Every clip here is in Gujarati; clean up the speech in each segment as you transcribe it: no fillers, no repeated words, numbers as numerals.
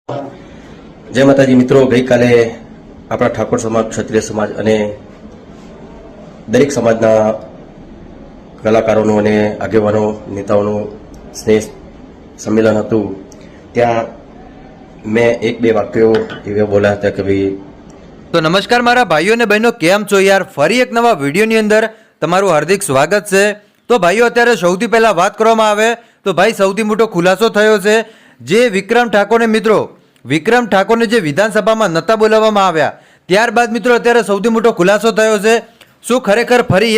જય માતાજી મિત્રો, ગઈકાલે આપણા ઠાકોર સમાજ, ક્ષત્રિય સમાજ અને દરેક સમાજના કલાકારોનું અને આગેવાનો, નેતાઓનું સ્નેહ સંમેલન હતું. ત્યાં મેં એક બે વાક્યો એવા બોલ્યા હતા કે ભાઈ. તો નમસ્કાર મારા ભાઈઓ અને બહેનો, કેમ છો યાર? ફરી એક નવા વિડીયોની અંદર તમારું હાર્દિક સ્વાગત છે. તો ભાઈઓ, અત્યારે સૌથી પહેલા વાત કરવામાં આવે તો ભાઈ સૌથી મોટો ખુલાસો થયો છે. જે વિક્રમ ઠાકોરને મિત્રો, વિક્રમ ઠાકોરને જે વિધાનસભામાં નહોતા બોલાવવામાં આવ્યા, ત્યારબાદ મિત્રો અત્યારે સૌથી મોટો ખુલાસો થયો છે. શું ખરેખર ફરી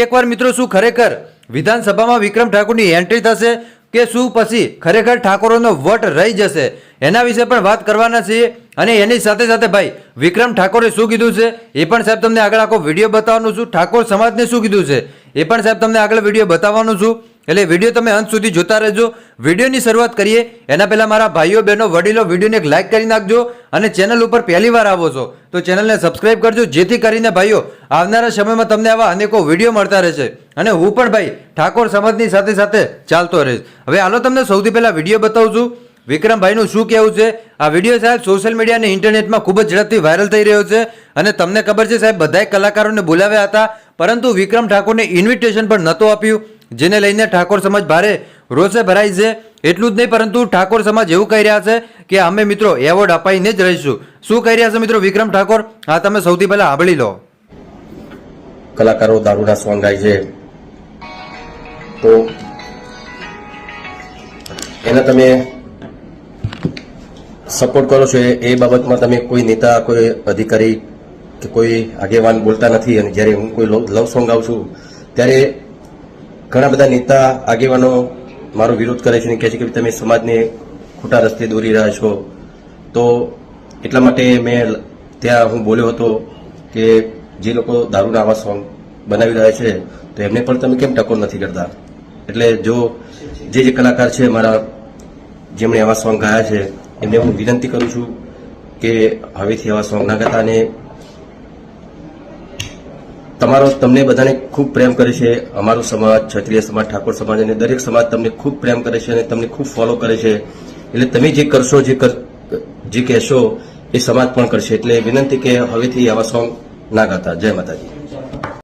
એકવાર મિત્રો શું ખરેખર વિધાનસભામાં વિક્રમ ઠાકોરની એન્ટ્રી થશે કે શું પછી ખરેખર ઠાકોરોનો વોટ રહી જશે? એના વિશે પણ વાત કરવાના છીએ. અને એની સાથે સાથે ભાઈ વિક્રમ ઠાકોરે શું કીધું છે એ પણ સાહેબ તમને આગળ આખો વિડીયો બતાવવાનું છું. ઠાકોર સમાજને શું કીધું છે એ પણ સાહેબ તમને આગળ વિડીયો બતાવવાનું છું. એટલે વિડીયો તમે અંત સુધી જોતા રહેજો. વિડીયોની શરૂઆત કરીએ એના પહેલાં મારા ભાઈઓ, બહેનો, વડીલો, વિડીયોને એક લાઇક કરી નાખજો. અને ચેનલ ઉપર પહેલી વાર આવો છો તો ચેનલને સબસ્ક્રાઇબ કરજો, જેથી કરીને ભાઈઓ આવનારા સમયમાં તમને આવા અનેકો વિડીયો મળતા રહેશે. અને હું પણ ભાઈ ઠાકોર સમાજની સાથે સાથે ચાલતો રહીશ. હવે હાલો તમને સૌથી પહેલાં વિડીયો બતાવું છું. વિક્રમભાઈનું શું કહેવું છે? આ વિડીયો સાહેબ સોશિયલ મીડિયા અને ઇન્ટરનેટમાં ખૂબ જ ઝડપથી વાયરલ થઈ રહ્યો છે. અને તમને ખબર છે સાહેબ, બધાય કલાકારોને બોલાવ્યા હતા, પરંતુ વિક્રમ ઠાકોરને ઇન્વિટેશન પણ નહોતું આપ્યું, જેને લઈને ઠાકોર સમાજ ભારે રોષે ભરાય છે. એટલું જ નહીં, પરંતુ ઠાકોર સમાજ એવું કહી રહ્યા છે કે અમે મિત્રો એવોર્ડ અપાઈને જ રહીશું. શું કહી રહ્યા છે મિત્રો વિક્રમ ઠાકોર? હા, તમે સૌથી પહેલા સાંભળી લો. કલાકારો દારૂના સોંગ ગાય છે તો એને તમે સપોર્ટ કરો છો. એ બાબતમાં તમે કોઈ નેતા, કોઈ અધિકારી કે કોઈ આગેવાન બોલતા નથી. અને જ્યારે હું કોઈ લવ સોંગ ગાઉં છું ત્યારે ઘણા બધા નેતા, આગેવાનો મારો વિરોધ કરે છે અને કહે છે કે તમે સમાજને ખોટા રસ્તે દોરી રહ્યા છો. તો એટલા માટે મેં ત્યાં હું બોલ્યો હતો કે જે લોકો દારૂના આવા સોંગ બનાવી રહ્યા છે તો એમને પણ તમે કેમ ટકોર નથી કરતા? એટલે જો જે કલાકાર છે મારા, જેમણે આવા સોંગ ગાયા છે, એમને હું વિનંતી કરું છું કે હવેથી આવા સોંગ ના ગાતા. અને તમને બધાને ખૂબ પ્રેમ કરે છે. અમારો સમાજ, ક્ષત્રિય સમાજ, ઠાકોર સમાજ અને દરેક સમાજ તમને ખૂબ પ્રેમ કરે છે અને તમને ખૂબ ફોલો કરે છે. એટલે તમે જે કરશો, જે કહેશો એ સમાજ પણ કરશે. એટલે વિનંતી કે હવેથી આવા સોંગ ના ગાતા. જય માતાજી.